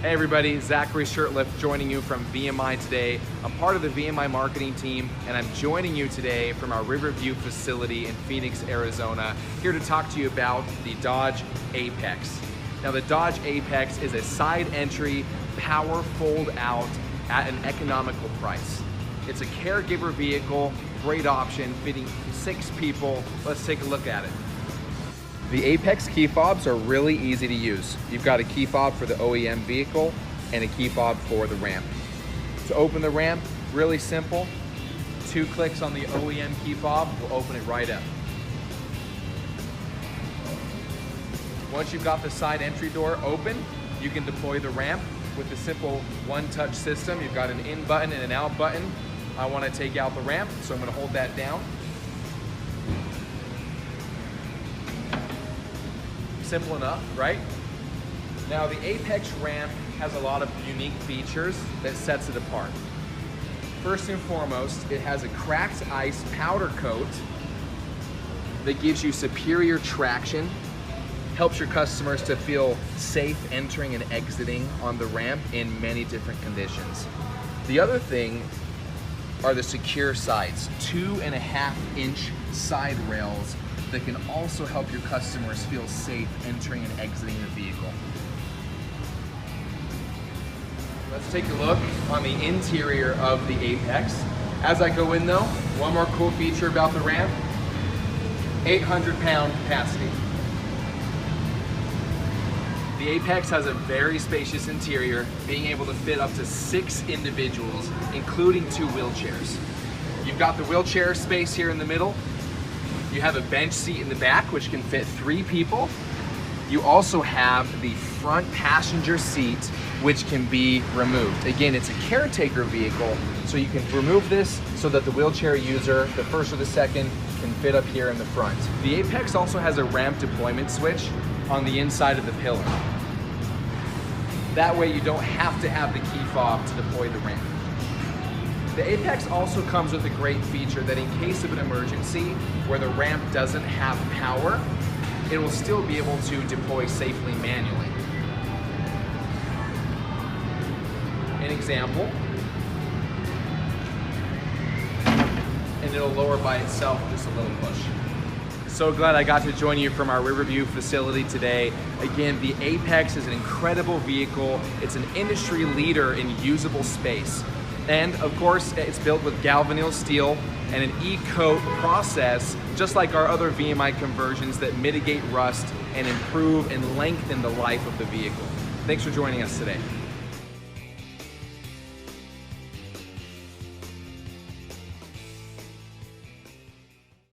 Hey everybody, Zachary Shirtlift joining you from VMI today. I'm part of the VMI marketing team and I'm joining you today from our Riverview facility in Phoenix, Arizona, here to talk to you about the Dodge Apex. Now the Dodge Apex is a side entry, power fold out at an economical price. It's a caregiver vehicle, great option, fitting 6 people. Let's take a look at it. The Apex key fobs are really easy to use. You've got a key fob for the OEM vehicle and a key fob for the ramp. To open the ramp, really simple. 2 clicks on the OEM key fob will open it right up. Once you've got the side entry door open, you can deploy the ramp with a simple one-touch system. You've got an in button and an out button. I want to take out the ramp, so I'm going to hold that down. Simple enough, right? Now the Apex ramp has a lot of unique features that sets it apart. First and foremost, it has a cracked ice powder coat that gives you superior traction, helps your customers to feel safe entering and exiting on the ramp in many different conditions. The other thing are the secure sides, 2.5-inch side rails that can also help your customers feel safe entering and exiting the vehicle. Let's take a look on the interior of the Apex. As I go in though, one more cool feature about the ramp, 800-pound capacity. The Apex has a very spacious interior, being able to fit up to 6 individuals, including 2 wheelchairs. You've got the wheelchair space here in the middle. You have a bench seat in the back, which can fit 3 people. You also have the front passenger seat, which can be removed. Again, it's a caretaker vehicle, so you can remove this so that the wheelchair user, the first or the second, can fit up here in the front. The Apex also has a ramp deployment switch on the inside of the pillar. That way you don't have to have the key fob to deploy the ramp. The Apex also comes with a great feature that in case of an emergency where the ramp doesn't have power, it will still be able to deploy safely manually. An example, and it'll lower by itself with just a little push. So glad I got to join you from our Riverview facility today. Again, the Apex is an incredible vehicle. It's an industry leader in usable space. And of course, it's built with galvanneal steel and an E-coat process, just like our other VMI conversions that mitigate rust and improve and lengthen the life of the vehicle. Thanks for joining us today.